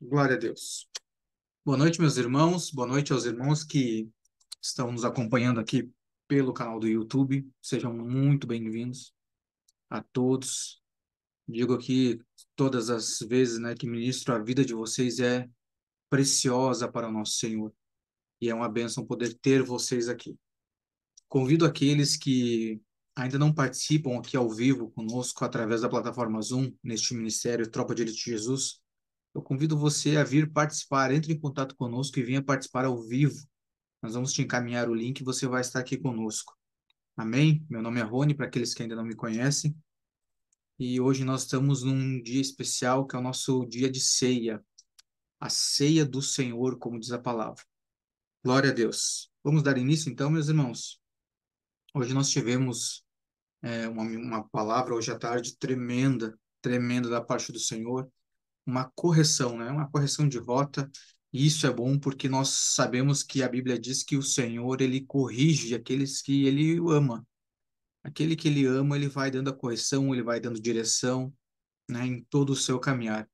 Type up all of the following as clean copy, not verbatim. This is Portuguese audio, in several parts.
Glória a Deus. Boa noite, meus irmãos. Boa noite aos irmãos que estão nos acompanhando aqui pelo canal do YouTube. Sejam muito bem-vindos a todos. Digo aqui todas as vezes, né, que ministro, a vida de vocês é preciosa para o nosso Senhor e é uma bênção poder ter vocês aqui. Convido aqueles que ainda não participam aqui ao vivo conosco através da plataforma Zoom, neste ministério Tropa de Elite de Jesus. Eu convido você a vir participar, entre em contato conosco e venha participar ao vivo. Nós vamos te encaminhar o link e você vai estar aqui conosco. Amém? Meu nome é Rony, para aqueles que ainda não me conhecem. E hoje nós estamos num dia especial, que é o nosso dia de ceia. A ceia do Senhor, como diz a palavra. Glória a Deus. Vamos dar início então, meus irmãos. Hoje nós tivemos uma palavra, hoje à tarde, tremenda, tremenda da parte do Senhor. Uma correção, né? Uma correção de rota. E isso é bom porque nós sabemos que a Bíblia diz que o Senhor, ele corrige aqueles que ele ama. Aquele que ele ama, ele vai dando a correção, ele vai dando direção, né, em todo o seu caminhar.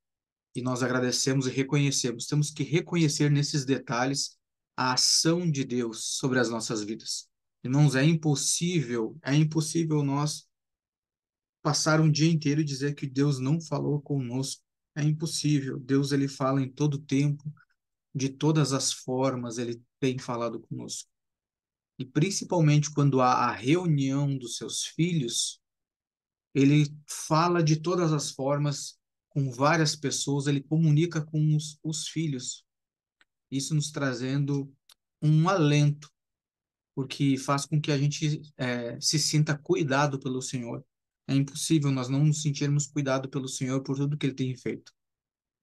E nós agradecemos e reconhecemos. Temos que reconhecer nesses detalhes a ação de Deus sobre as nossas vidas. Irmãos, é impossível nós passar um dia inteiro e dizer que Deus não falou conosco. É impossível. Deus, ele fala em todo tempo, de todas as formas, ele tem falado conosco. E principalmente quando há a reunião dos seus filhos, ele fala de todas as formas, com várias pessoas, ele comunica com os filhos. Isso nos trazendo um alento, porque faz com que a gente se sinta cuidado pelo Senhor. É impossível nós não nos sentirmos cuidado pelo Senhor por tudo que ele tem feito.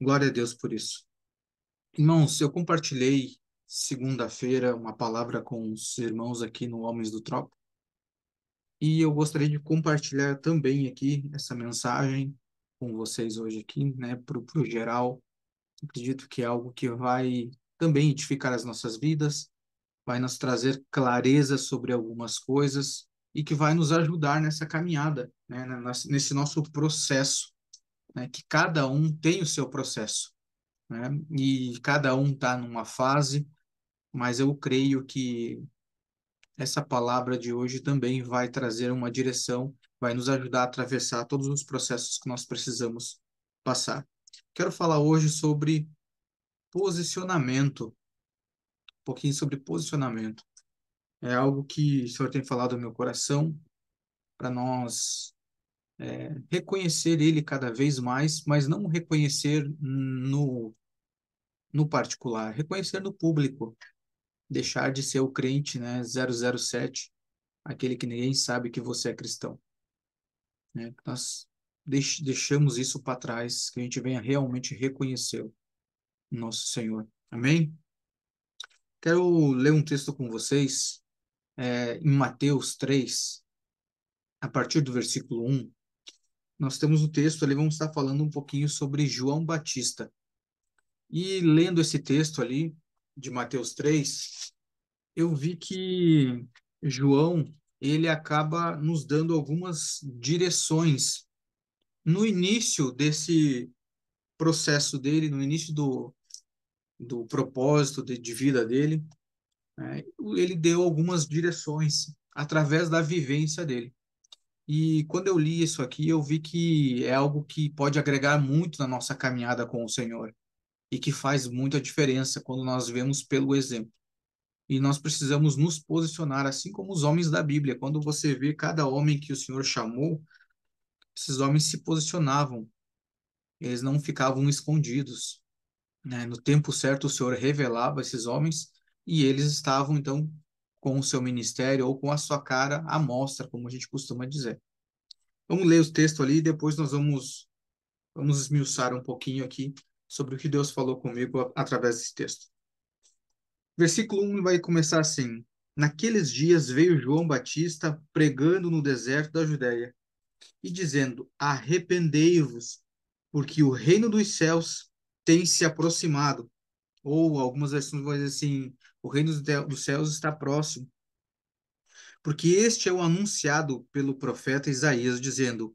Glória a Deus por isso. Irmãos, eu compartilhei segunda-feira uma palavra com os irmãos aqui no Homens do Tropa, e eu gostaria de compartilhar também aqui essa mensagem com vocês hoje aqui, né, pro geral. Acredito que é algo que vai também edificar as nossas vidas, vai nos trazer clareza sobre algumas coisas e que vai nos ajudar nessa caminhada, né, nesse nosso processo, né, que cada um tem o seu processo, né, e cada um está numa fase, mas eu creio que essa palavra de hoje também vai trazer uma direção, vai nos ajudar a atravessar todos os processos que nós precisamos passar. Quero falar hoje sobre posicionamento, um pouquinho sobre posicionamento. É algo que o Senhor tem falado no meu coração para nós reconhecer Ele cada vez mais, mas não reconhecer no particular, reconhecer no público, deixar de ser o crente, né, 007, aquele que ninguém sabe que você é cristão, né? Nós deixamos isso para trás, que a gente venha realmente reconhecer o nosso Senhor. Amém? Quero ler um texto com vocês, em Mateus 3, a partir do versículo 1. Nós temos o texto ali, vamos estar falando um pouquinho sobre João Batista. E lendo esse texto ali, de Mateus 3, eu vi que João, ele acaba nos dando algumas direções no início desse processo dele, no início do propósito de vida dele, né? Ele deu algumas direções através da vivência dele. E quando eu li isso aqui, eu vi que é algo que pode agregar muito na nossa caminhada com o Senhor e que faz muita diferença quando nós vemos pelo exemplo. E nós precisamos nos posicionar, assim como os homens da Bíblia. Quando você vê cada homem que o Senhor chamou, esses homens se posicionavam, eles não ficavam escondidos, né? No tempo certo, o Senhor revelava esses homens e eles estavam, então, com o seu ministério ou com a sua cara à mostra, como a gente costuma dizer. Vamos ler o texto ali e depois nós vamos esmiuçar um pouquinho aqui sobre o que Deus falou comigo através desse texto. Versículo 1 vai começar assim: Naqueles dias veio João Batista pregando no deserto da Judéia e dizendo: Arrependei-vos, porque o reino dos céus tem se aproximado. Ou algumas versões vão dizer assim: o reino dos céus está próximo. Porque este é o anunciado pelo profeta Isaías, dizendo: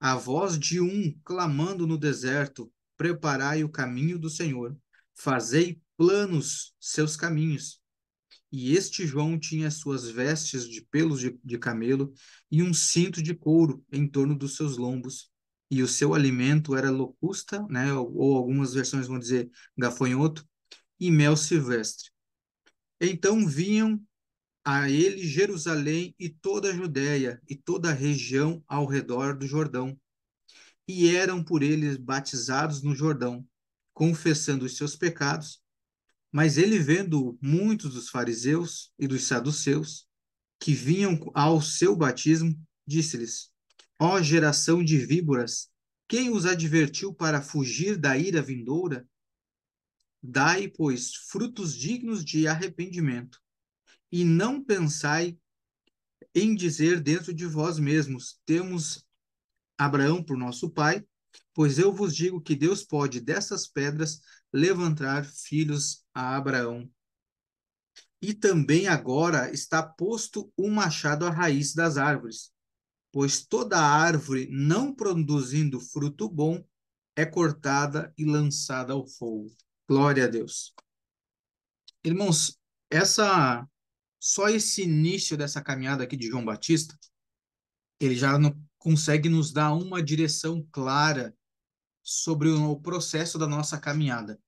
A voz de um clamando no deserto, preparai o caminho do Senhor, fazei planos seus caminhos. E este João tinha suas vestes de pelos de camelo e um cinto de couro em torno dos seus lombos. E o seu alimento era locusta, né, ou algumas versões vão dizer gafanhoto, e mel silvestre. Então vinham a ele Jerusalém e toda a Judéia e toda a região ao redor do Jordão, e eram por eles batizados no Jordão, confessando os seus pecados. Mas ele, vendo muitos dos fariseus e dos saduceus que vinham ao seu batismo, disse-lhes: Ó geração de víboras, quem os advertiu para fugir da ira vindoura? Dai, pois, frutos dignos de arrependimento, e não pensai em dizer dentro de vós mesmos: temos Abraão por nosso pai, pois eu vos digo que Deus pode dessas pedras levantar filhos a Abraão. E também agora está posto o machado à raiz das árvores, pois toda árvore não produzindo fruto bom é cortada e lançada ao fogo. Glória a Deus. Irmãos, essa só esse início dessa caminhada aqui de João Batista, ele já não consegue nos dar uma direção clara sobre o processo da nossa caminhada.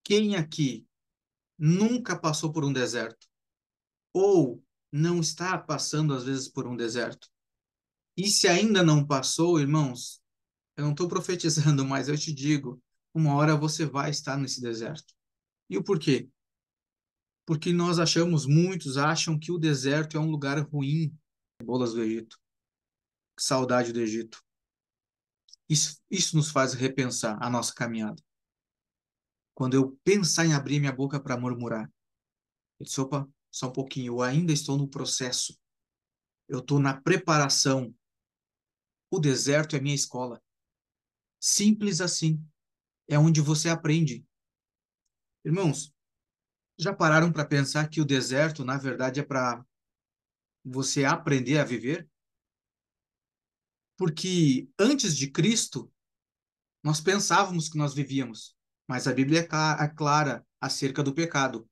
Quem aqui nunca passou por um deserto? Ou não está passando, às vezes, por um deserto? E se ainda não passou, irmãos, eu não estou profetizando, mas eu te digo, uma hora você vai estar nesse deserto. E o porquê? Porque nós achamos, muitos acham que o deserto é um lugar ruim. Bolas do Egito. Que saudade do Egito. Isso nos faz repensar a nossa caminhada. Quando eu pensar em abrir minha boca para murmurar, eu disse, opa, só um pouquinho, eu ainda estou no processo. Eu estou na preparação. O deserto é minha escola. Simples assim. É onde você aprende. Irmãos, já pararam para pensar que o deserto, na verdade, é para você aprender a viver? Porque antes de Cristo, nós pensávamos que nós vivíamos, mas a Bíblia é clara acerca do pecado.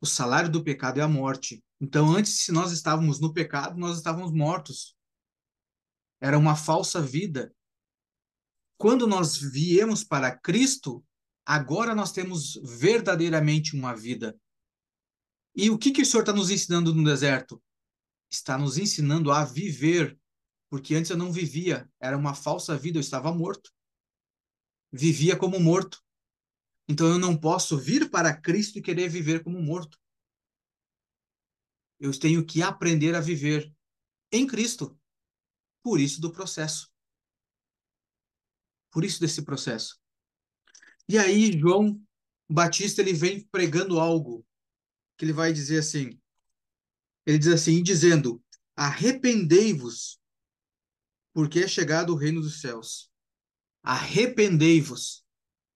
O salário do pecado é a morte. Então, antes, se nós estávamos no pecado, nós estávamos mortos. Era uma falsa vida. Quando nós viemos para Cristo, agora nós temos verdadeiramente uma vida. E o que o Senhor está nos ensinando no deserto? Está nos ensinando a viver, porque antes eu não vivia, era uma falsa vida, eu estava morto. Vivia como morto. Então eu não posso vir para Cristo e querer viver como morto. Eu tenho que aprender a viver em Cristo. Por isso do processo. Por isso desse processo. E aí João Batista ele vem pregando algo que ele vai dizer assim. Ele diz assim, dizendo: arrependei-vos, porque é chegado o reino dos céus. Arrependei-vos.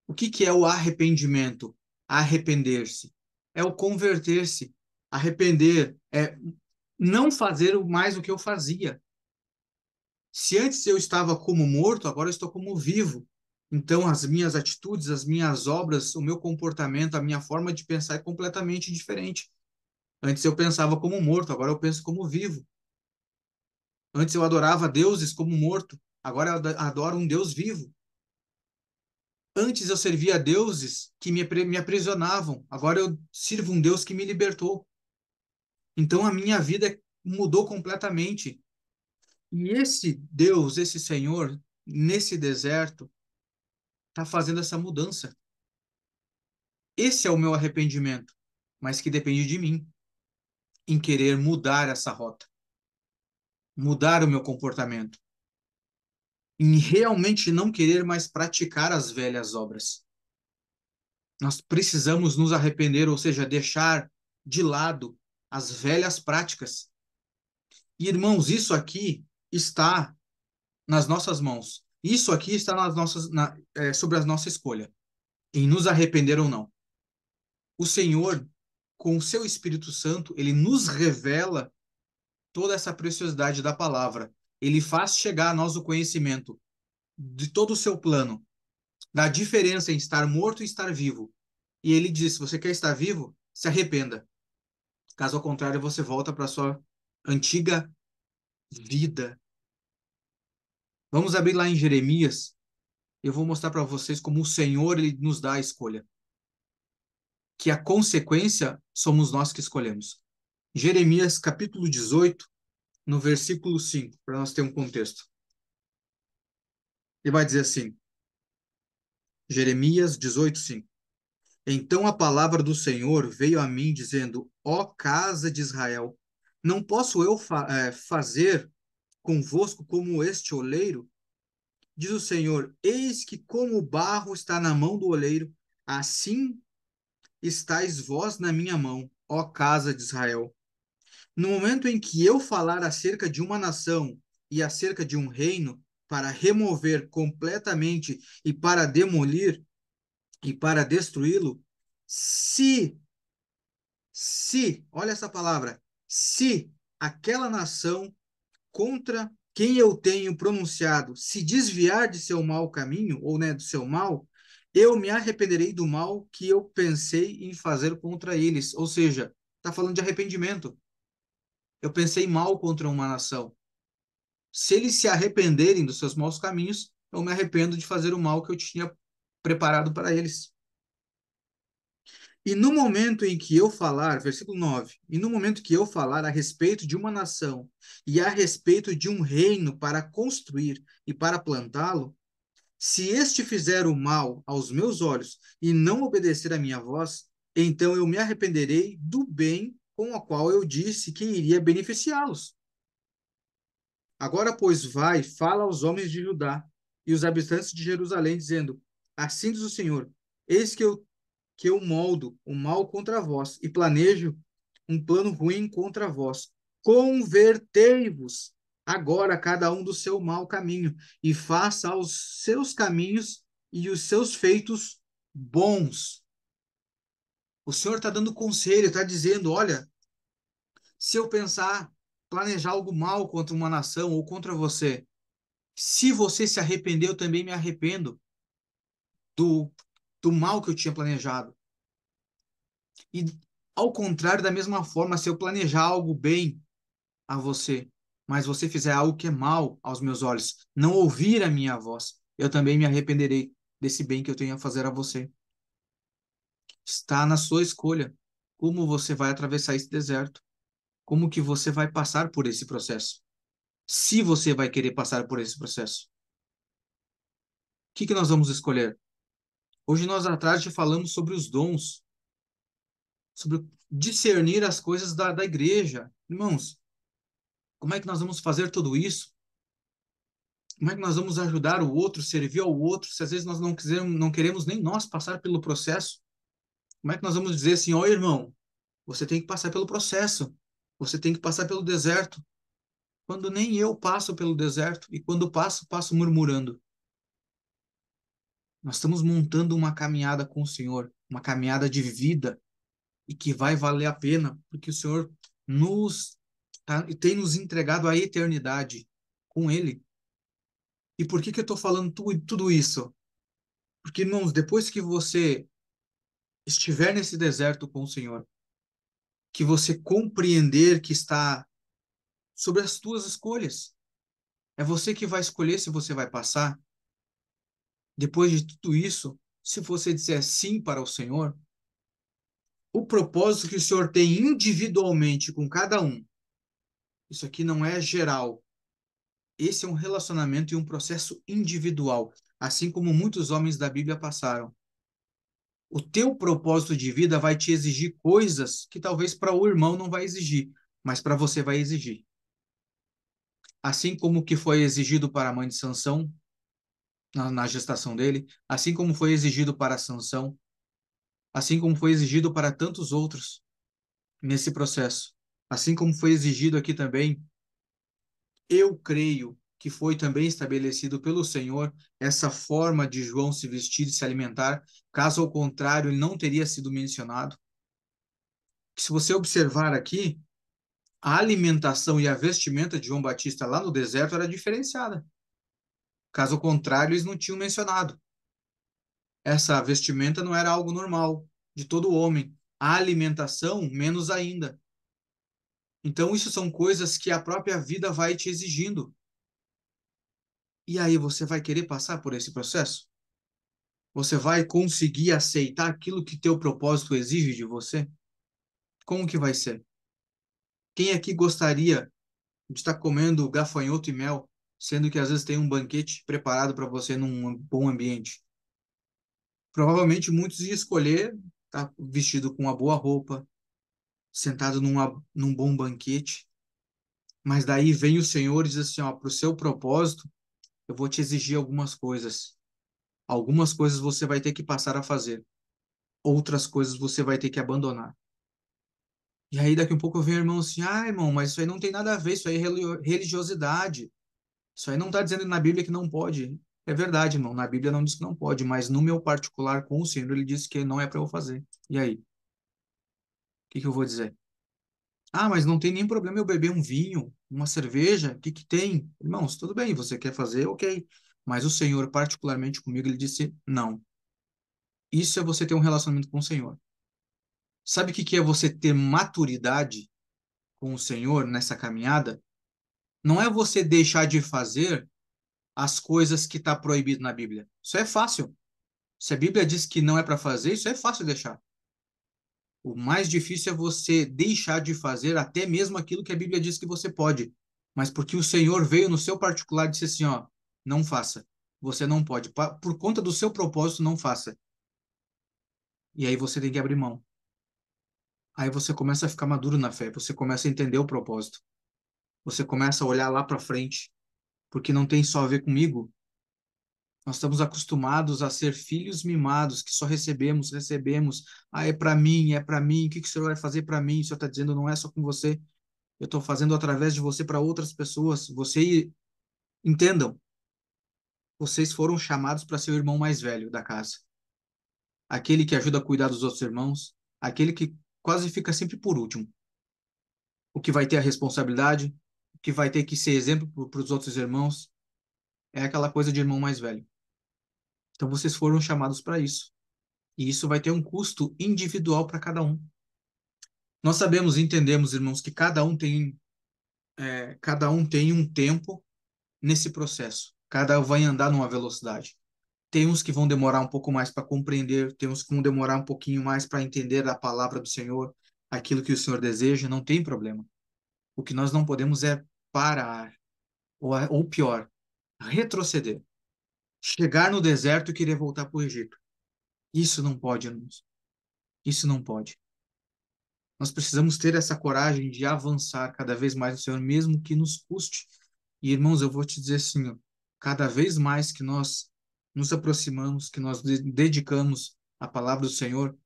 O que é o arrependimento? Arrepender-se. É o converter-se. Arrepender é não fazer mais o que eu fazia. Se antes eu estava como morto, agora eu estou como vivo. Então, as minhas atitudes, as minhas obras, o meu comportamento, a minha forma de pensar é completamente diferente. Antes eu pensava como morto, agora eu penso como vivo. Antes eu adorava deuses como morto, agora eu adoro um Deus vivo. Antes eu servia a deuses que me aprisionavam, agora eu sirvo um Deus que me libertou. Então a minha vida mudou completamente. E esse Deus, esse Senhor, nesse deserto, está fazendo essa mudança. Esse é o meu arrependimento, mas que depende de mim, em querer mudar essa rota, mudar o meu comportamento, em realmente não querer mais praticar as velhas obras. Nós precisamos nos arrepender, ou seja, deixar de lado as velhas práticas. E, irmãos, isso aqui está nas nossas mãos. Isso aqui está sobre a nossa escolha, em nos arrepender ou não. O Senhor, com o seu Espírito Santo, ele nos revela toda essa preciosidade da palavra. Ele faz chegar a nós o conhecimento de todo o seu plano. da diferença em estar morto e estar vivo. E ele diz: se você quer estar vivo, se arrependa. Caso ao contrário, você volta para sua antiga vida. Vamos abrir lá em Jeremias. Eu vou mostrar para vocês como o Senhor ele nos dá a escolha. Que a consequência somos nós que escolhemos. Jeremias capítulo 18, no versículo 5, para nós ter um contexto. Ele vai dizer assim, Jeremias 18, 5. Então a palavra do Senhor veio a mim dizendo, ó casa de Israel, não posso eu fazer convosco como este oleiro? Diz o Senhor, eis que como o barro está na mão do oleiro, assim estáis vós na minha mão, ó casa de Israel. No momento em que eu falar acerca de uma nação e acerca de um reino, para remover completamente e para demolir e para destruí-lo, se, olha essa palavra, se aquela nação contra quem eu tenho pronunciado se desviar de seu mau caminho, ou né, do seu mal, eu me arrependerei do mal que eu pensei em fazer contra eles. Ou seja, está falando de arrependimento. Eu pensei mal contra uma nação. Se eles se arrependerem dos seus maus caminhos, eu me arrependo de fazer o mal que eu tinha preparado para eles. E no momento em que eu falar, versículo 9, e no momento que eu falar a respeito de uma nação e a respeito de um reino para construir e para plantá-lo, se este fizer o mal aos meus olhos e não obedecer à minha voz, então eu me arrependerei do bem com o qual eu disse que iria beneficiá-los. Agora, pois, vai, fala aos homens de Judá e os habitantes de Jerusalém, dizendo: assim diz o Senhor, eis que eu moldo o mal contra vós e planejo um plano ruim contra vós. Convertei-vos agora cada um do seu mau caminho e faça os seus caminhos e os seus feitos bons. O Senhor está dando conselho, está dizendo: olha, se eu pensar, planejar algo mal contra uma nação ou contra você, se você se arrepender, eu também me arrependo do, do mal que eu tinha planejado. E, ao contrário, da mesma forma, se eu planejar algo bem a você, mas você fizer algo que é mal aos meus olhos, não ouvir a minha voz, eu também me arrependerei desse bem que eu tenho a fazer a você. Está na sua escolha como você vai atravessar esse deserto, como que você vai passar por esse processo. Se você vai querer passar por esse processo. O que nós vamos escolher? Hoje nós à tarde falamos sobre os dons, sobre discernir as coisas da igreja. Irmãos, como é que nós vamos fazer tudo isso? Como é que nós vamos ajudar o outro, servir ao outro, se às vezes nós não queremos nem nós passar pelo processo? Como é que nós vamos dizer assim, ó irmão, você tem que passar pelo processo, você tem que passar pelo deserto, quando nem eu passo pelo deserto, e quando passo, passo murmurando. Nós estamos montando uma caminhada com o Senhor, uma caminhada de vida, e que vai valer a pena, porque o Senhor tem nos entregado a eternidade com Ele. E por que eu estou falando tudo isso? Porque, irmãos, depois que você estiver nesse deserto com o Senhor, que você compreender que está sobre as tuas escolhas, é você que vai escolher se você vai passar. Depois de tudo isso, se você disser sim para o Senhor, o propósito que o Senhor tem individualmente com cada um, isso aqui não é geral. Esse é um relacionamento e um processo individual, assim como muitos homens da Bíblia passaram. O teu propósito de vida vai te exigir coisas que talvez para o irmão não vai exigir, mas para você vai exigir. Assim como que foi exigido para a mãe de Sansão na gestação dele, assim como foi exigido para Sansão, assim como foi exigido para tantos outros nesse processo, assim como foi exigido aqui também, eu creio que foi também estabelecido pelo Senhor essa forma de João se vestir e se alimentar, caso ao contrário, ele não teria sido mencionado. Se você observar aqui, a alimentação e a vestimenta de João Batista lá no deserto era diferenciada. Caso contrário, eles não tinham mencionado. Essa vestimenta não era algo normal de todo homem. A alimentação, menos ainda. Então, isso são coisas que a própria vida vai te exigindo. E aí, você vai querer passar por esse processo? Você vai conseguir aceitar aquilo que teu propósito exige de você? Como que vai ser? Quem aqui gostaria de estar comendo gafanhoto e mel, sendo que às vezes tem um banquete preparado para você num bom ambiente? Provavelmente muitos iam escolher estar vestido com uma boa roupa, sentado num bom banquete, mas daí vem o Senhor e diz assim, ó, para o seu propósito, eu vou te exigir algumas coisas. Algumas coisas você vai ter que passar a fazer, outras coisas você vai ter que abandonar. E aí daqui um pouco eu vejo o irmão assim, ah, irmão, mas isso aí não tem nada a ver, isso aí é religiosidade. Isso aí não está dizendo na Bíblia que não pode. É verdade, irmão, na Bíblia não diz que não pode, mas no meu particular com o Senhor, ele disse que não é para eu fazer. E aí? O que eu vou dizer? Ah, mas não tem nenhum problema eu beber um vinho, uma cerveja, o que que tem? Irmãos, tudo bem, você quer fazer, ok. Mas o Senhor, particularmente comigo, ele disse não. Isso é você ter um relacionamento com o Senhor. Sabe o que que é você ter maturidade com o Senhor nessa caminhada? Não é você deixar de fazer as coisas que está proibido na Bíblia. Isso é fácil. Se a Bíblia diz que não é para fazer, isso é fácil deixar. O mais difícil é você deixar de fazer até mesmo aquilo que a Bíblia diz que você pode. Mas porque o Senhor veio no seu particular e disse assim, ó, não faça. Você não pode. Por conta do seu propósito, não faça. E aí você tem que abrir mão. Aí você começa a ficar maduro na fé, você começa a entender o propósito. Você começa a olhar lá para frente, porque não tem só a ver comigo. Nós estamos acostumados a ser filhos mimados, que só recebemos, recebemos. Ah, é para mim, é para mim. O que que o Senhor vai fazer para mim? O Senhor está dizendo, não é só com você. Eu estou fazendo através de você para outras pessoas. Entendam, vocês foram chamados para ser o irmão mais velho da casa. Aquele que ajuda a cuidar dos outros irmãos. Aquele que quase fica sempre por último. O que vai ter a responsabilidade, o que vai ter que ser exemplo para os outros irmãos. É aquela coisa de irmão mais velho. Então vocês foram chamados para isso. E isso vai ter um custo individual para cada um. Nós sabemos e entendemos, irmãos, que cada um tem um tempo nesse processo. Cada um vai andar numa velocidade. Tem uns que vão demorar um pouco mais para compreender, tem uns que vão demorar um pouquinho mais para entender a palavra do Senhor, aquilo que o Senhor deseja, não tem problema. O que nós não podemos é parar, ou pior, retroceder. Chegar no deserto e querer voltar para o Egito. Isso não pode, irmãos. Isso não pode. Nós precisamos ter essa coragem de avançar cada vez mais no Senhor, mesmo que nos custe. E, irmãos, eu vou te dizer assim, ó, cada vez mais que nós nos aproximamos, que nós dedicamos à palavra do Senhor,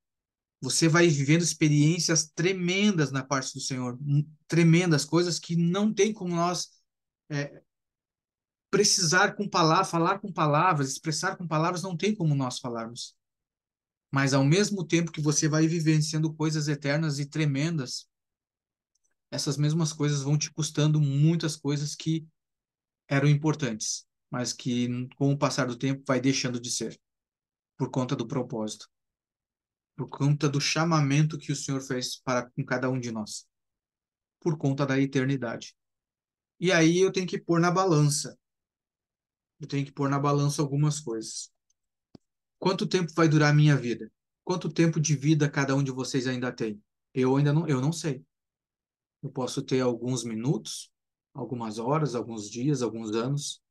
você vai vivendo experiências tremendas na parte do Senhor, tremendas coisas que não tem como nós é, precisar com palavras, falar com palavras, expressar com palavras, não tem como nós falarmos. Mas ao mesmo tempo que você vai vivenciando coisas eternas e tremendas, essas mesmas coisas vão te custando muitas coisas que eram importantes, mas que com o passar do tempo vai deixando de ser, por conta do propósito, por conta do chamamento que o Senhor fez para com cada um de nós, por conta da eternidade. E aí eu tenho que pôr na balança, eu tenho que pôr na balança algumas coisas. Quanto tempo vai durar a minha vida? Quanto tempo de vida cada um de vocês ainda tem? Eu não sei. Eu posso ter alguns minutos, algumas horas, alguns dias, alguns anos.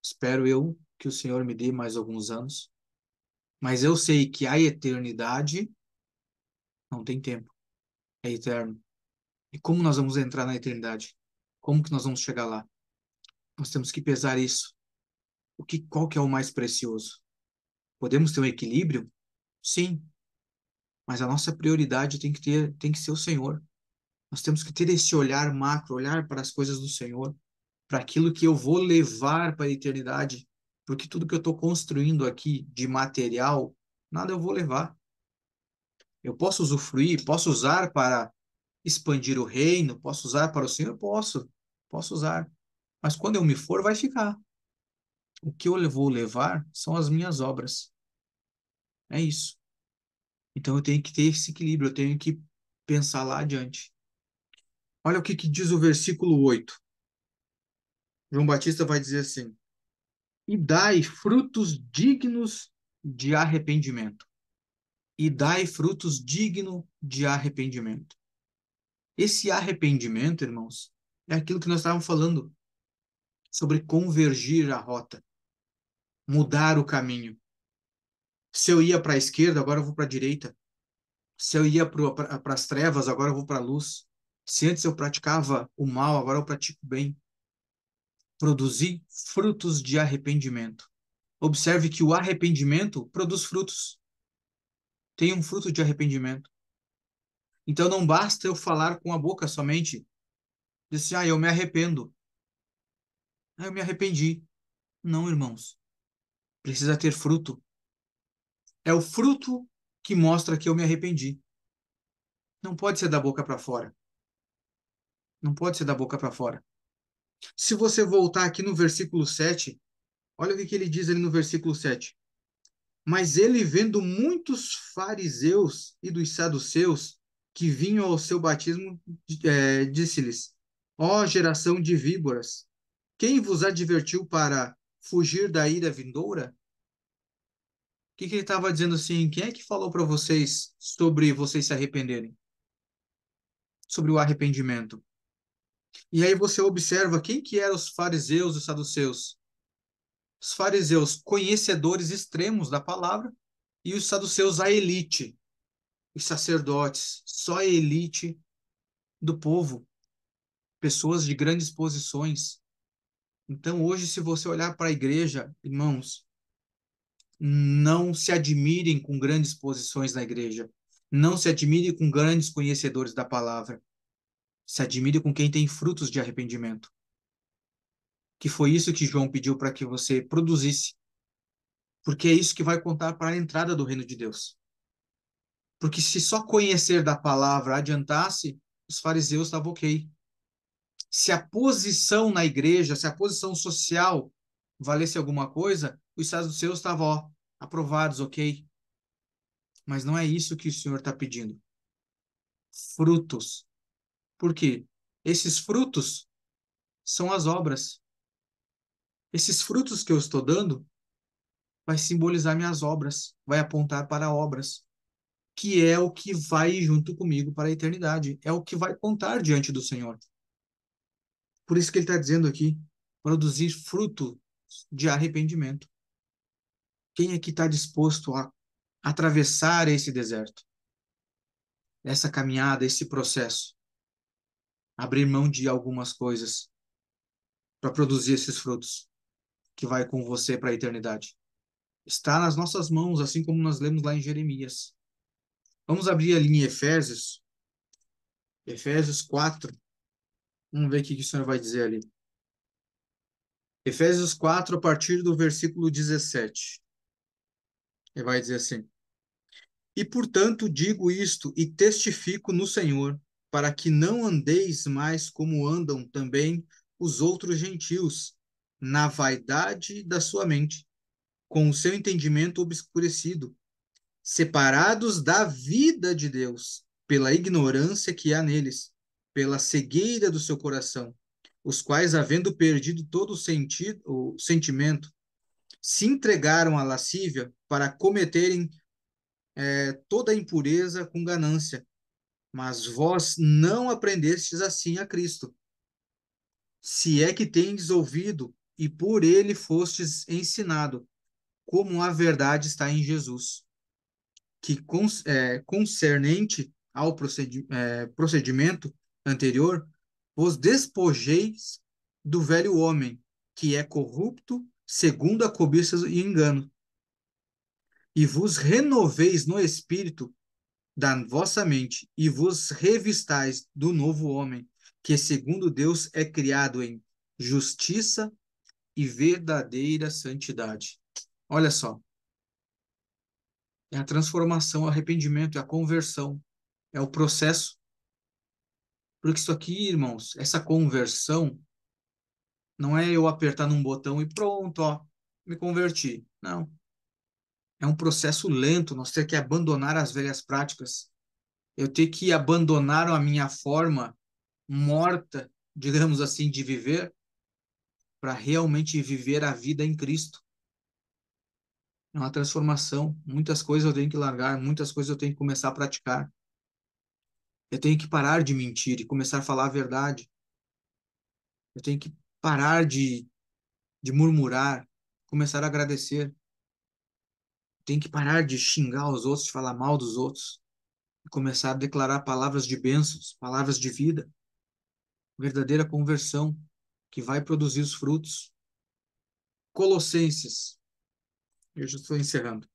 Espero eu que o Senhor me dê mais alguns anos. Mas eu sei que a eternidade não tem tempo, é eterno. E como nós vamos entrar na eternidade? Como que nós vamos chegar lá? Nós temos que pesar isso. Qual que é o mais precioso? Podemos ter um equilíbrio? Sim, mas a nossa prioridade tem que ser o Senhor. Nós temos que ter esse olhar macro, olhar para as coisas do Senhor, para aquilo que eu vou levar para a eternidade, porque tudo que eu estou construindo aqui de material, nada eu vou levar. Eu posso usufruir, posso usar para expandir o reino, posso usar para o Senhor? Posso usar. Mas quando eu me for, vai ficar. O que eu vou levar são as minhas obras. É isso. Então eu tenho que ter esse equilíbrio, eu tenho que pensar lá adiante. Olha o que diz o versículo 8. João Batista vai dizer assim: e dai frutos dignos de arrependimento. E dai frutos dignos de arrependimento. Esse arrependimento, irmãos, é aquilo que nós estávamos falando sobre convergir a rota, mudar o caminho. Se eu ia para a esquerda, agora eu vou para a direita. Se eu ia para as trevas, agora eu vou para a luz. Se antes eu praticava o mal, agora eu pratico o bem. Produzir frutos de arrependimento. Observe que o arrependimento produz frutos. Tem um fruto de arrependimento. Então não basta eu falar com a boca somente, dizer, eu me arrependo. Eu me arrependi. Não, irmãos. Precisa ter fruto. É o fruto que mostra que eu me arrependi. Não pode ser da boca para fora. Não pode ser da boca para fora. Se você voltar aqui no versículo 7, olha o que ele diz ali no versículo 7. Mas ele, vendo muitos fariseus e dos saduceus que vinham ao seu batismo, disse-lhes: Ó geração de víboras, quem vos advertiu para fugir da ira vindoura? Que ele estava dizendo assim? Quem é que falou para vocês sobre vocês se arrependerem? Sobre o arrependimento. E aí você observa quem que eram os fariseus e os saduceus. Os fariseus, conhecedores extremos da palavra, e os saduceus, a elite, os sacerdotes, só a elite do povo, pessoas de grandes posições. Então, hoje, se você olhar para a igreja, irmãos, não se admirem com grandes posições na igreja. Não se admire com grandes conhecedores da palavra. Se admire com quem tem frutos de arrependimento. Que foi isso que João pediu para que você produzisse. Porque é isso que vai contar para a entrada do reino de Deus. Porque se só conhecer da palavra adiantasse, os fariseus estavam ok. Se a posição na igreja, se a posição social valesse alguma coisa, os saduceus estavam, aprovados, ok. Mas não é isso que o Senhor está pedindo. Frutos. Por quê? Esses frutos são as obras. Esses frutos que eu estou dando vai simbolizar minhas obras, vai apontar para obras, que é o que vai junto comigo para a eternidade, é o que vai contar diante do Senhor. Por isso que ele está dizendo aqui, produzir fruto de arrependimento. Quem é que está disposto a atravessar esse deserto, essa caminhada, esse processo, abrir mão de algumas coisas para produzir esses frutos que vai com você para a eternidade? Está nas nossas mãos, assim como nós lemos lá em Jeremias. Vamos abrir ali em Efésios, Efésios 4. Vamos ver o que o Senhor vai dizer ali. Efésios 4, a partir do versículo 17. Ele vai dizer assim: E portanto digo isto e testifico no Senhor, para que não andeis mais como andam também os outros gentios, na vaidade da sua mente, com o seu entendimento obscurecido, separados da vida de Deus, pela ignorância que há neles, pela cegueira do seu coração, os quais, havendo perdido todo o sentimento, se entregaram à lascívia para cometerem toda impureza com ganância. Mas vós não aprendestes assim a Cristo. Se é que tendes ouvido e por ele fostes ensinado, como a verdade está em Jesus, que concernente ao procedimento anterior, vos despojeis do velho homem, que é corrupto segundo a cobiça e engano, e vos renoveis no espírito da vossa mente, e vos revistais do novo homem, que segundo Deus é criado em justiça e verdadeira santidade. Olha só, é a transformação, o arrependimento, é a conversão, é o processo. Porque isso aqui, irmãos, essa conversão não é eu apertar num botão e pronto, me converti. Não. É um processo lento, nós temos que abandonar as velhas práticas. Eu tenho que abandonar a minha forma morta, digamos assim, de viver, para realmente viver a vida em Cristo. É uma transformação. Muitas coisas eu tenho que largar, muitas coisas eu tenho que começar a praticar. Eu tenho que parar de mentir e começar a falar a verdade. Eu tenho que parar de murmurar, começar a agradecer. Eu tenho que parar de xingar os outros, de falar mal dos outros, e começar a declarar palavras de bênçãos, palavras de vida, verdadeira conversão que vai produzir os frutos. Colossenses, eu já estou encerrando.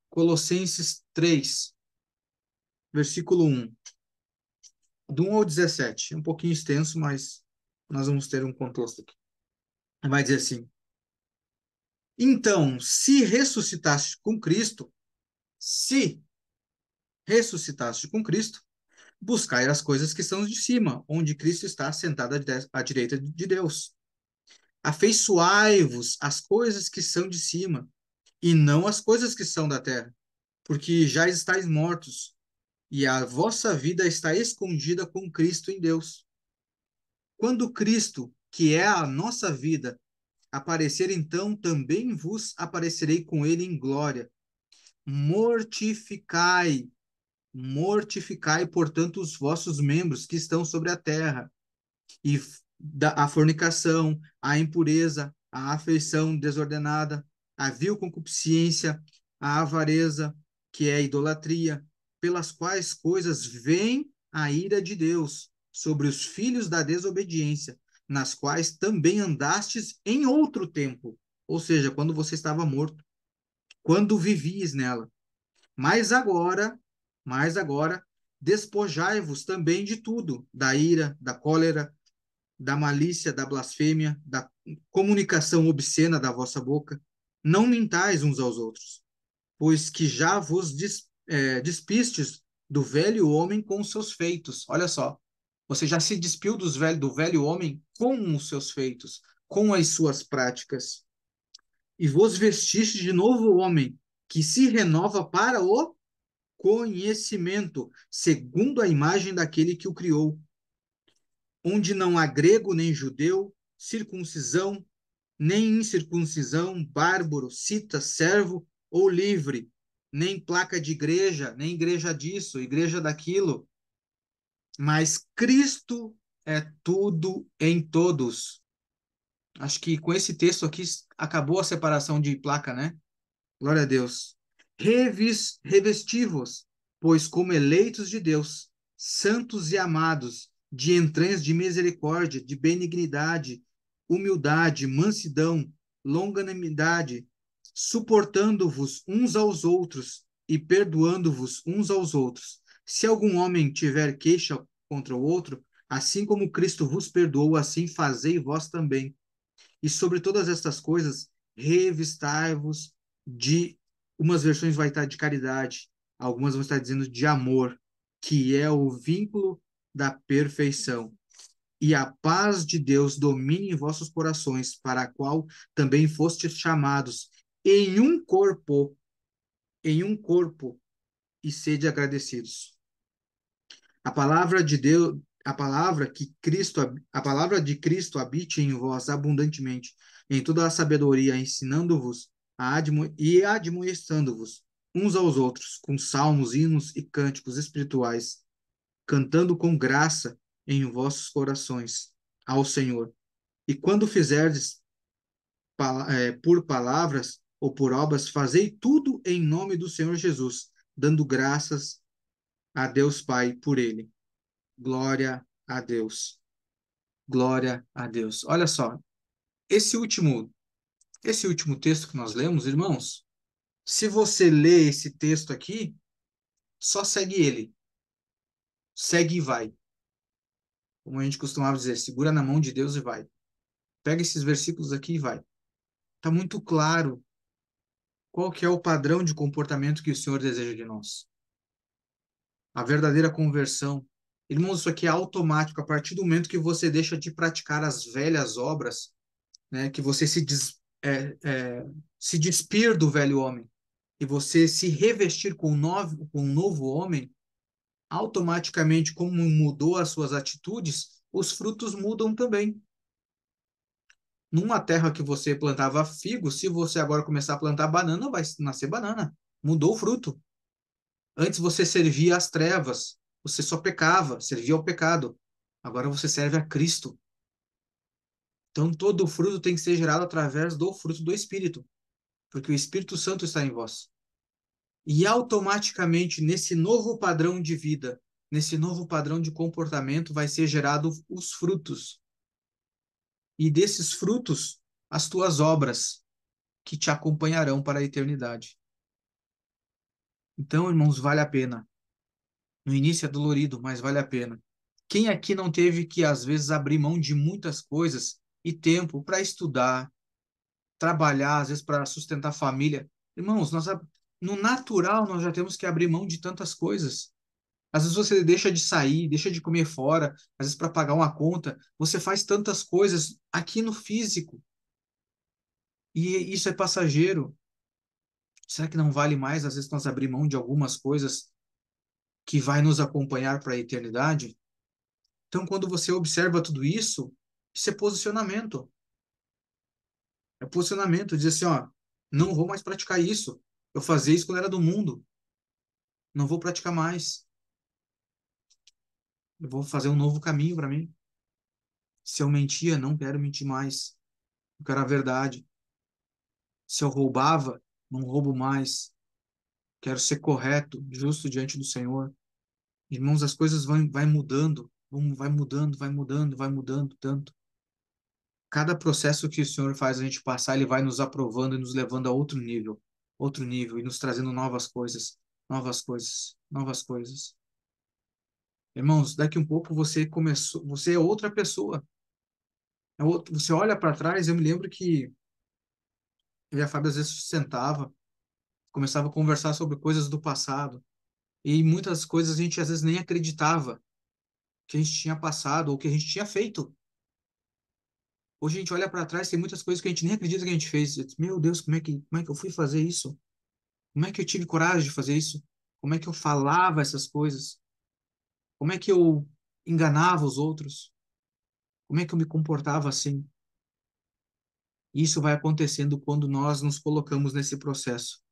Colossenses 3, versículo 1. Do 1 ao 17. É um pouquinho extenso, mas nós vamos ter um contexto aqui. Vai dizer assim: então, se ressuscitaste com Cristo, buscai as coisas que são de cima, onde Cristo está sentado à direita de Deus. Afeiçoai-vos às coisas que são de cima, e não às coisas que são da terra, porque já estáis mortos, e a vossa vida está escondida com Cristo em Deus. Quando Cristo, que é a nossa vida, aparecer, então também vos aparecerei com ele em glória. Mortificai, mortificai, portanto, os vossos membros que estão sobre a terra, e a fornicação, a impureza, a afeição desordenada, a vil concupiscência, a avareza, que é a idolatria, pelas quais coisas vem a ira de Deus sobre os filhos da desobediência, nas quais também andastes em outro tempo, ou seja, quando você estava morto, quando vivias nela. Mas agora, mas agora, despojai-vos também de tudo, da ira, da cólera, da malícia, da blasfêmia, da comunicação obscena da vossa boca. Não mintais uns aos outros, pois que já vos despistes do velho homem com os seus feitos. Olha só, você já se despiu do velho homem com os seus feitos, com as suas práticas, e vos vestiste de novo homem, que se renova para o conhecimento, segundo a imagem daquele que o criou, onde não há grego nem judeu, circuncisão nem incircuncisão, bárbaro, cita, servo ou livre, nem placa de igreja, nem igreja disso, igreja daquilo, mas Cristo é tudo em todos. Acho que com esse texto aqui acabou a separação de placa, né? Glória a Deus. Revestivos, pois como eleitos de Deus, santos e amados, de entranhas de misericórdia, de benignidade, humildade, mansidão, longanimidade, suportando-vos uns aos outros e perdoando-vos uns aos outros. Se algum homem tiver queixa contra o outro, assim como Cristo vos perdoou, assim fazei vós também. E sobre todas estas coisas, revistai-vos de. Umas versões vai estar de caridade, algumas vão estar dizendo de amor, que é o vínculo da perfeição. E a paz de Deus domine em vossos corações, para a qual também fostes chamados em um corpo, e sede agradecidos. A palavra de Deus, a palavra de Cristo habite em vós abundantemente, em toda a sabedoria, ensinando-vos e admoestando-vos uns aos outros, com salmos, hinos e cânticos espirituais, cantando com graça em vossos corações ao Senhor. E quando fizerdes por palavras ou por obras, fazei tudo em nome do Senhor Jesus, dando graças a Deus Pai por ele. Glória a Deus. Glória a Deus. Olha só, esse último, esse último texto que nós lemos, irmãos, se você lê esse texto aqui, só segue ele. Segue e vai. Como a gente costumava dizer, segura na mão de Deus e vai. Pega esses versículos aqui e vai. Está muito claro qual que é o padrão de comportamento que o Senhor deseja de nós. A verdadeira conversão. Irmãos, isso aqui é automático. A partir do momento que você deixa de praticar as velhas obras, né, que você se despir do velho homem. e você se revestir com um novo homem, automaticamente, como mudou as suas atitudes, os frutos mudam também. Numa terra que você plantava figo, se você agora começar a plantar banana, vai nascer banana. Mudou o fruto. Antes você servia às trevas, você só pecava, servia ao pecado. Agora você serve a Cristo. Então todo o fruto tem que ser gerado através do fruto do Espírito, porque o Espírito Santo está em vós. E automaticamente, nesse novo padrão de vida, nesse novo padrão de comportamento, vai ser gerado os frutos. E desses frutos, as tuas obras, que te acompanharão para a eternidade. Então, irmãos, vale a pena. No início é dolorido, mas vale a pena. Quem aqui não teve que, às vezes, abrir mão de muitas coisas e tempo para estudar, trabalhar, às vezes, para sustentar a família? Irmãos, no natural, nós já temos que abrir mão de tantas coisas. Às vezes você deixa de sair, deixa de comer fora, às vezes para pagar uma conta. Você faz tantas coisas aqui no físico. E isso é passageiro. Será que não vale mais, às vezes, nós abrir mão de algumas coisas que vai nos acompanhar para a eternidade? Então, quando você observa tudo isso, isso é posicionamento. É posicionamento, dizer assim, ó, não vou mais praticar isso. Eu fazia isso quando era do mundo. Não vou praticar mais. Eu vou fazer um novo caminho para mim. Se eu mentia, não quero mentir mais. Eu quero a verdade. Se eu roubava, não roubo mais. Quero ser correto, justo diante do Senhor. Irmãos, as coisas vai mudando, vai mudando, vai mudando, vai mudando tanto. Cada processo que o Senhor faz a gente passar, ele vai nos aprovando e nos levando a outro nível, e nos trazendo novas coisas, novas coisas, novas coisas. Irmãos, daqui um pouco você começou, você é outra pessoa. Você olha para trás, eu me lembro que eu e a Fábio às vezes sentava, começava a conversar sobre coisas do passado, e muitas coisas a gente às vezes nem acreditava que a gente tinha passado ou que a gente tinha feito. Hoje a gente olha para trás, tem muitas coisas que a gente nem acredita que a gente fez. Meu Deus, como é que eu fui fazer isso? Como é que eu tive coragem de fazer isso? Como é que eu falava essas coisas? Como é que eu enganava os outros? Como é que eu me comportava assim? Isso vai acontecendo quando nós nos colocamos nesse processo,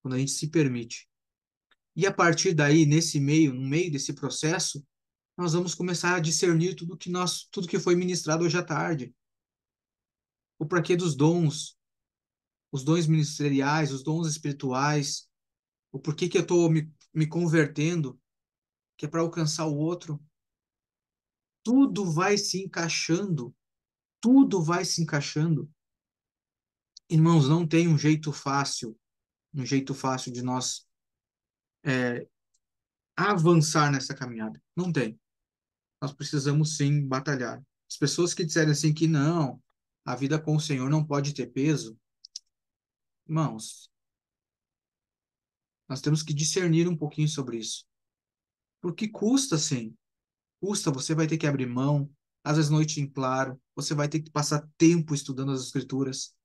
quando a gente se permite. E a partir daí, nesse meio, no meio desse processo, nós vamos começar a discernir tudo que foi ministrado hoje à tarde. O porquê dos dons, os dons ministeriais, os dons espirituais, o porquê que eu estou me convertendo, que é para alcançar o outro. Tudo vai se encaixando, tudo vai se encaixando. Irmãos, não tem um jeito fácil de nós é, avançar nessa caminhada. Não tem. Nós precisamos sim batalhar. As pessoas que disserem assim que não, a vida com o Senhor não pode ter peso, irmãos, nós temos que discernir um pouquinho sobre isso. Porque custa sim, custa, você vai ter que abrir mão, às vezes noite em claro, você vai ter que passar tempo estudando as Escrituras,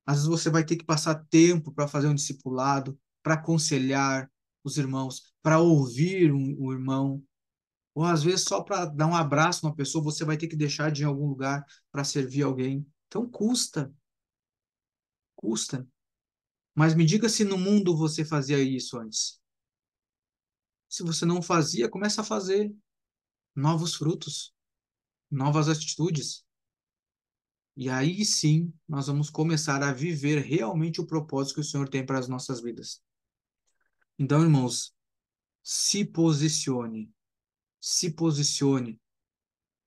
às vezes você vai ter que passar tempo para fazer um discipulado, para aconselhar os irmãos, para ouvir um irmão, ou às vezes só para dar um abraço numa pessoa, você vai ter que deixar de ir em algum lugar para servir alguém. Então custa, custa. Mas me diga se no mundo você fazia isso antes. Se você não fazia, começa a fazer novos frutos, novas atitudes. E aí sim, nós vamos começar a viver realmente o propósito que o Senhor tem para as nossas vidas. Então, irmãos, se posicione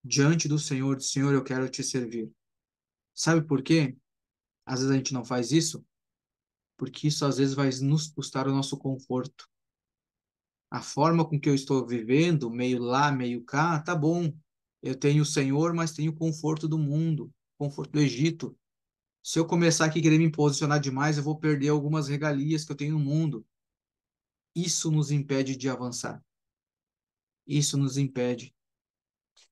diante do Senhor, Senhor, eu quero te servir. Sabe por quê? Às vezes a gente não faz isso, porque isso às vezes vai nos custar o nosso conforto. A forma com que eu estou vivendo, meio lá, meio cá, tá bom. Eu tenho o Senhor, mas tenho o conforto do mundo, conforto do Egito. Se eu começar aqui a querer me posicionar demais, eu vou perder algumas regalias que eu tenho no mundo. Isso nos impede de avançar. Isso nos impede.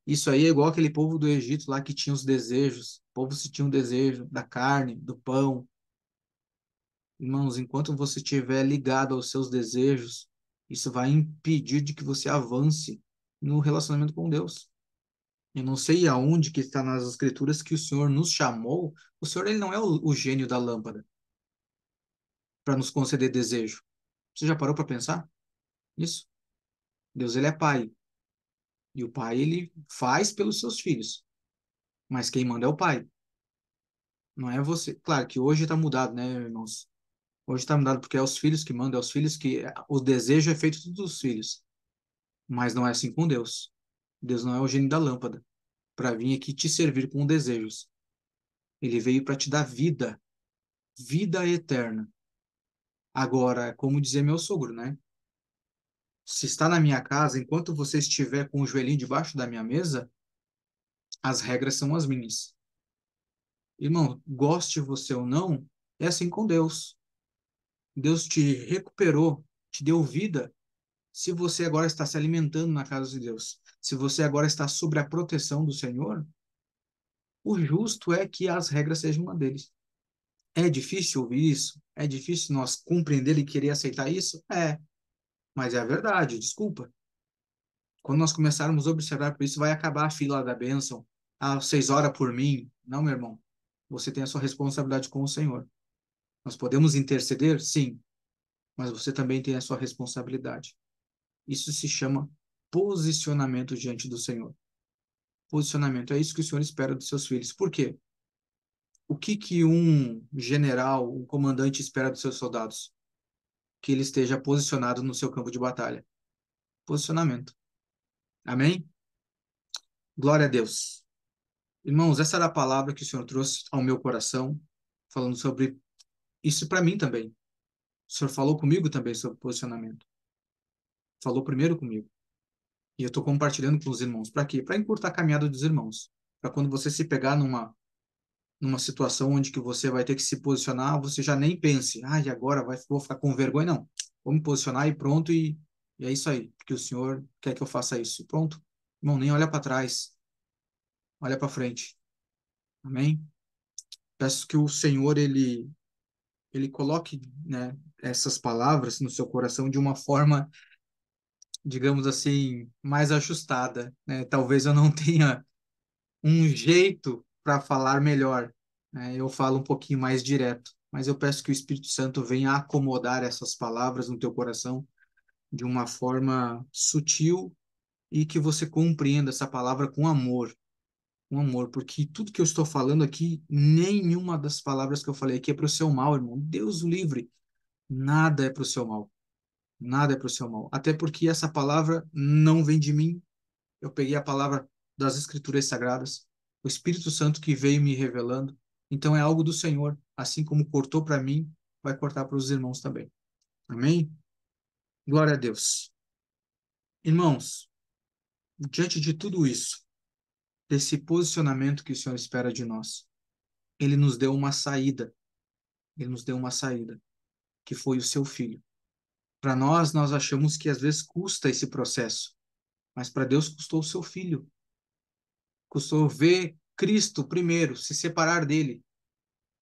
Isso aí é igual aquele povo do Egito lá que tinha os desejos. O povo se tinha um desejo da carne, do pão, Irmãos, enquanto você estiver ligado aos seus desejos, isso vai impedir de que você avance no relacionamento com Deus. Eu não sei aonde que está nas escrituras que o Senhor nos chamou. O Senhor, ele não é o gênio da lâmpada para nos conceder desejo. Você já parou para pensar nisso? Deus, ele é pai. E o pai, ele faz pelos seus filhos. Mas quem manda é o pai. Não é você. Claro que hoje está mudado, né, irmãos? Hoje está mudado porque é os filhos que mandam, é os filhos que. O desejo é feito tudo dos filhos. Mas não é assim com Deus. Deus não é o gênio da lâmpada para vir aqui te servir com desejos. Ele veio para te dar vida, vida eterna. Agora, como dizia meu sogro, né? Se está na minha casa, enquanto você estiver com o joelhinho debaixo da minha mesa, as regras são as minhas. Irmão, goste você ou não, é assim com Deus. Deus te recuperou, te deu vida. Se você agora está se alimentando na casa de Deus, se você agora está sob a proteção do Senhor, o justo é que as regras sejam uma deles. É difícil ouvir isso? É difícil nós compreender e querer aceitar isso? É, mas é a verdade, desculpa. Quando nós começarmos a observar por isso, vai acabar a fila da bênção. Ah, vocês oram por mim. Não, meu irmão. Você tem a sua responsabilidade com o Senhor. Nós podemos interceder? Sim, mas você também tem a sua responsabilidade. Isso se chama posicionamento diante do Senhor. Posicionamento é isso que o Senhor espera dos seus filhos. Por quê? O que que um general, um comandante espera dos seus soldados? Que ele esteja posicionado no seu campo de batalha. Posicionamento. Amém? Glória a Deus. Irmãos, essa era a palavra que o Senhor trouxe ao meu coração, falando sobre isso para mim também. O Senhor falou comigo também sobre posicionamento. Falou primeiro comigo. E eu estou compartilhando com os irmãos. Para quê? Para encurtar a caminhada dos irmãos. Para quando você se pegar numa situação onde que você vai ter que se posicionar, você já nem pense, e agora vou ficar com vergonha. Não. Vou me posicionar e pronto, e é isso aí. Porque o Senhor quer que eu faça isso. Pronto. Irmão, nem olha para trás. Olha para frente. Amém? Peço que o Senhor, ele coloque, né, essas palavras no seu coração de uma forma, digamos assim, mais ajustada, né? Talvez eu não tenha um jeito para falar melhor, né? Eu falo um pouquinho mais direto, mas eu peço que o Espírito Santo venha acomodar essas palavras no teu coração de uma forma sutil e que você compreenda essa palavra com amor, porque tudo que eu estou falando aqui, nenhuma das palavras que eu falei aqui é para o seu mal, irmão. Deus o livre, nada é para o seu mal. Nada é para o seu mal. Até porque essa palavra não vem de mim. Eu peguei a palavra das Escrituras Sagradas, o Espírito Santo que veio me revelando. Então é algo do Senhor. Assim como cortou para mim, vai cortar para os irmãos também. Amém? Glória a Deus. Irmãos, diante de tudo isso, desse posicionamento que o Senhor espera de nós, ele nos deu uma saída. Ele nos deu uma saída, que foi o seu filho. Para nós, nós achamos que às vezes custa esse processo, mas para Deus custou o seu filho. Custou ver Cristo primeiro, se separar dele,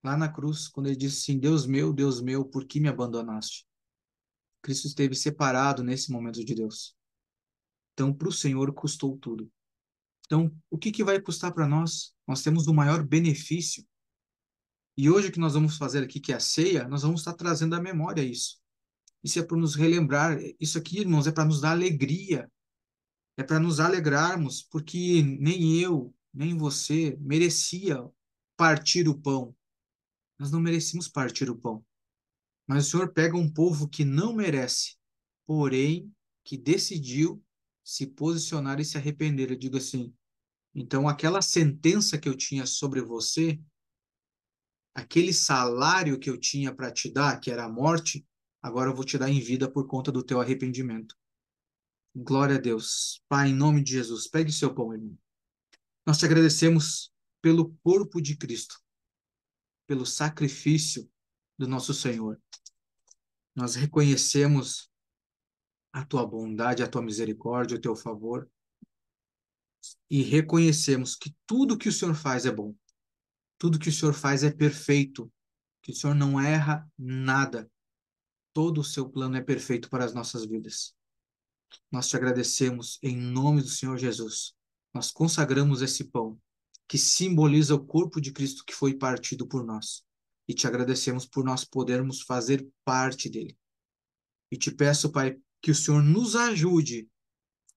lá na cruz, quando ele disse assim: Deus meu, por que me abandonaste? Cristo esteve separado nesse momento de Deus. Então, para o Senhor custou tudo. Então, o que que vai custar para nós? Nós temos o maior benefício. E hoje o que nós vamos fazer aqui, que é a ceia, nós vamos estar trazendo à memória isso. Isso é para nos relembrar. Isso aqui, irmãos, é para nos dar alegria. É para nos alegrarmos, porque nem eu, nem você merecia partir o pão. Nós não merecíamos partir o pão. Mas o Senhor pega um povo que não merece, porém, que decidiu se posicionar e se arrepender. Eu digo assim, então aquela sentença que eu tinha sobre você, aquele salário que eu tinha para te dar, que era a morte, agora eu vou te dar em vida por conta do teu arrependimento. Glória a Deus. Pai, em nome de Jesus, pegue seu pão, irmão. Nós te agradecemos pelo corpo de Cristo, pelo sacrifício do nosso Senhor. Nós reconhecemos a tua bondade, a tua misericórdia, o teu favor, e reconhecemos que tudo que o Senhor faz é bom, tudo que o Senhor faz é perfeito, que o Senhor não erra nada. Todo o seu plano é perfeito para as nossas vidas. Nós te agradecemos em nome do Senhor Jesus. Nós consagramos esse pão, que simboliza o corpo de Cristo que foi partido por nós. E te agradecemos por nós podermos fazer parte dele. E te peço, Pai, que o Senhor nos ajude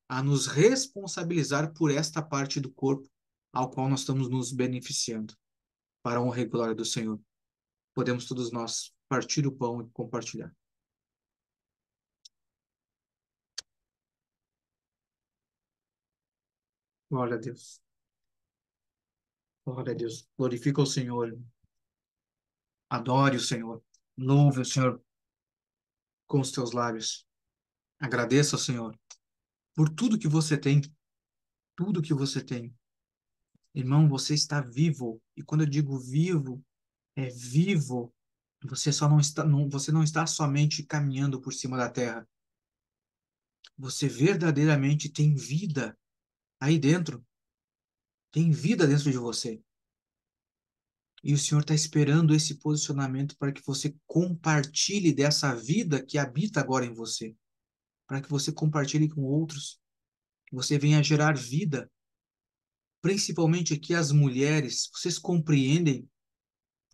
a nos responsabilizar por esta parte do corpo ao qual nós estamos nos beneficiando, para a honra e glória do Senhor. Podemos todos nós partir o pão e compartilhar. Glória a Deus. Glória a Deus. Glorifica o Senhor. Adore o Senhor. Louve o Senhor com os teus lábios. Agradeça ao Senhor por tudo que você tem. Tudo que você tem. Irmão, você está vivo. E quando eu digo vivo, é vivo. Você não está somente caminhando por cima da terra. Você verdadeiramente tem vida aí dentro. Tem vida dentro de você. E o Senhor está esperando esse posicionamento para que você compartilhe dessa vida que habita agora em você. Para que você compartilhe com outros. Que você venha gerar vida. Principalmente aqui as mulheres. Vocês compreendem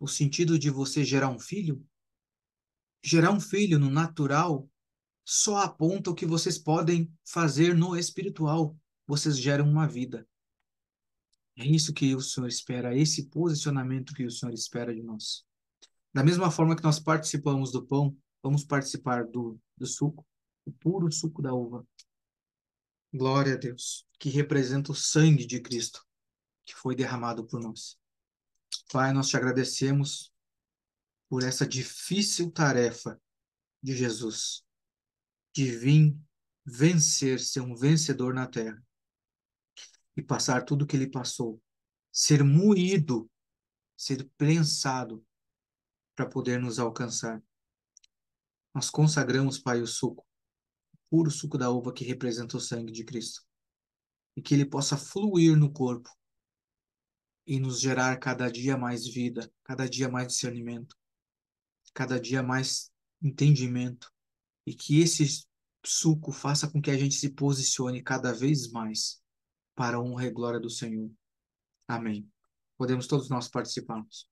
o sentido de você gerar um filho? Gerar um filho no natural só aponta o que vocês podem fazer no espiritual. Vocês geram uma vida. É isso que o Senhor espera, esse posicionamento que o Senhor espera de nós. Da mesma forma que nós participamos do pão, vamos participar do suco, o puro suco da uva. Glória a Deus, que representa o sangue de Cristo, que foi derramado por nós. Pai, nós te agradecemos por essa difícil tarefa de Jesus, de vir vencer, ser um vencedor na terra e passar tudo o que ele passou, ser moído, ser prensado para poder nos alcançar. Nós consagramos, Pai, o suco, o puro suco da uva que representa o sangue de Cristo, e que ele possa fluir no corpo e nos gerar cada dia mais vida, cada dia mais discernimento, cada dia mais entendimento, e que esse suco faça com que a gente se posicione cada vez mais para a honra e glória do Senhor. Amém. Podemos todos nós participarmos.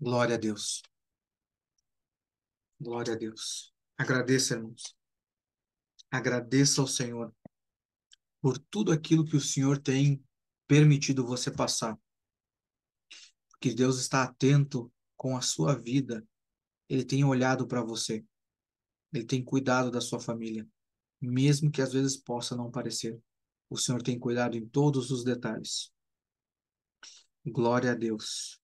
Glória a Deus. Glória a Deus. Agradeça, irmãos. Agradeça ao Senhor por tudo aquilo que o Senhor tem permitido você passar. Porque Deus está atento com a sua vida. Ele tem olhado para você. Ele tem cuidado da sua família. Mesmo que às vezes possa não parecer. O Senhor tem cuidado em todos os detalhes. Glória a Deus.